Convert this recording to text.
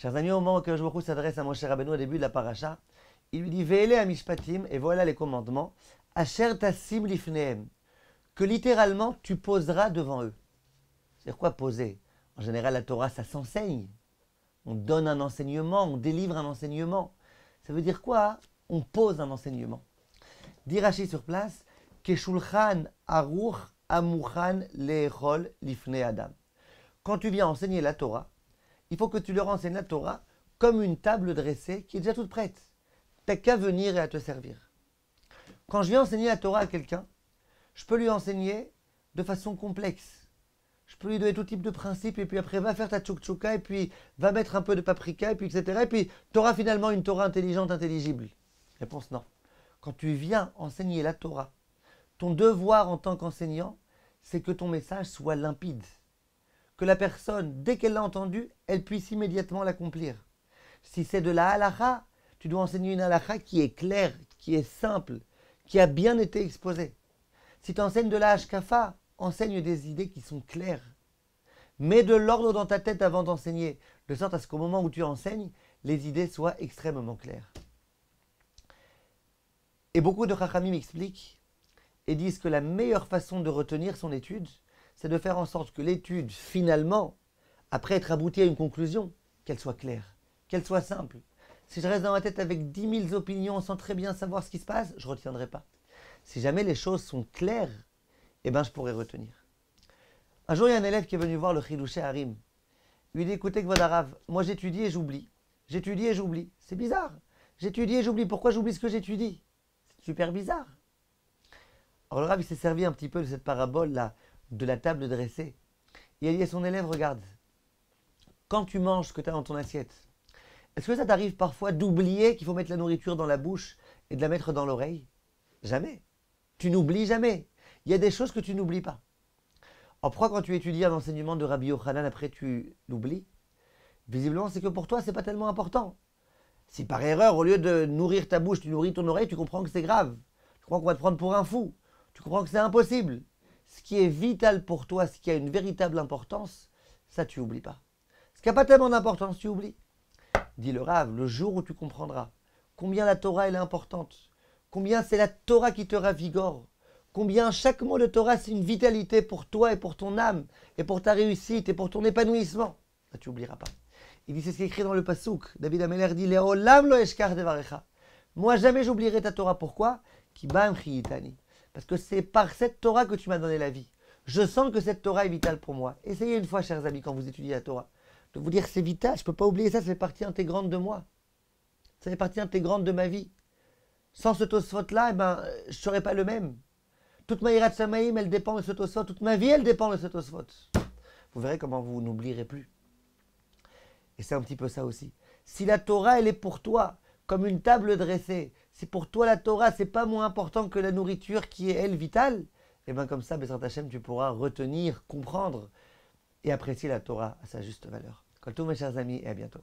Chers amis, au moment où Akadosh Baruch Hu s'adresse à Moshe Rabbeinu au début de la paracha, il lui dit Ve'ele hamishpatim, et voilà les commandements, Asher tasim lifnehem, que littéralement tu poseras devant eux. C'est quoi poser? En général, la Torah, ça s'enseigne. On donne un enseignement, on délivre un enseignement. Ça veut dire quoi? On pose un enseignement. Dit Rashi sur place, Keshulchan aruch amuchan leechol lifnei adam. Quand tu viens enseigner la Torah, il faut que tu leur enseignes la Torah comme une table dressée qui est déjà toute prête. Tu n'as qu'à venir et à te servir. Quand je viens enseigner la Torah à quelqu'un, je peux lui enseigner de façon complexe. Je peux lui donner tout type de principes, et puis après, va faire ta tchouk-tchouka, et puis va mettre un peu de paprika, et puis etc. Et puis, tu auras finalement une Torah intelligente, intelligible. Réponse non. Quand tu viens enseigner la Torah, ton devoir en tant qu'enseignant, c'est que ton message soit limpide. Que la personne, dès qu'elle l'a entendu, elle puisse immédiatement l'accomplir. Si c'est de la halakha, tu dois enseigner une halakha qui est claire, qui est simple, qui a bien été exposée. Si tu enseignes de la hashkafa, enseigne des idées qui sont claires. Mets de l'ordre dans ta tête avant d'enseigner, de sorte à ce qu'au moment où tu enseignes, les idées soient extrêmement claires. Et beaucoup de chachamim expliquent et disent que la meilleure façon de retenir son étude, c'est de faire en sorte que l'étude, finalement, après être aboutie à une conclusion, qu'elle soit claire, qu'elle soit simple. Si je reste dans ma tête avec 10 000 opinions sans très bien savoir ce qui se passe, je ne retiendrai pas. Si jamais les choses sont claires, eh ben, je pourrais retenir. Un jour, il y a un élève qui est venu voir le Chidouché Harim. Il lui dit, écoutez, Kvod Harav, moi j'étudie et j'oublie. J'étudie et j'oublie. C'est bizarre. J'étudie et j'oublie. Pourquoi j'oublie ce que j'étudie? C'est super bizarre. Alors le Rav, il s'est servi un petit peu de cette parabole-là, de la table dressée. Il a dit à son élève, regarde, quand tu manges ce que tu as dans ton assiette, est-ce que ça t'arrive parfois d'oublier qu'il faut mettre la nourriture dans la bouche et de la mettre dans l'oreille? Jamais. Tu n'oublies jamais. Il y a des choses que tu n'oublies pas. Alors pourquoi quand tu étudies un enseignement de Rabbi Yochanan, après tu l'oublies? Visiblement, c'est que pour toi, c'est pas tellement important. Si par erreur, au lieu de nourrir ta bouche, tu nourris ton oreille, tu comprends que c'est grave. Tu comprends qu'on va te prendre pour un fou. Tu comprends que c'est impossible. Ce qui est vital pour toi, ce qui a une véritable importance, ça tu n'oublies pas. Ce qui n'a pas tellement d'importance, tu oublies. Dit le Rav, le jour où tu comprendras combien la Torah elle est importante, combien c'est la Torah qui te ravigore, combien chaque mot de Torah c'est une vitalité pour toi et pour ton âme, et pour ta réussite et pour ton épanouissement, ça tu n'oublieras pas. Il dit, c'est ce qui est écrit dans le Passouk. David Ameler dit, Le'olam lo eshkach devarecha. Moi jamais j'oublierai ta Torah. Pourquoi? Ki bam chiyitani. Parce que c'est par cette Torah que tu m'as donné la vie. Je sens que cette Torah est vitale pour moi. Essayez une fois, chers amis, quand vous étudiez la Torah, de vous dire c'est vital, je ne peux pas oublier ça, ça fait partie intégrante de moi. Ça fait partie intégrante de ma vie. Sans ce Tosfot-là, eh ben, je ne serais pas le même. Toute ma Yirat Shamayim, elle dépend de ce Tosfot. Toute ma vie, elle dépend de ce Tosfot. Vous verrez comment vous n'oublierez plus. Et c'est un petit peu ça aussi. Si la Torah, elle est pour toi, comme une table dressée, si pour toi la Torah, c'est pas moins important que la nourriture qui est, elle, vitale, et bien comme ça, Bezrat Hashem, tu pourras retenir, comprendre et apprécier la Torah à sa juste valeur. Kol tov, mes chers amis, et à bientôt.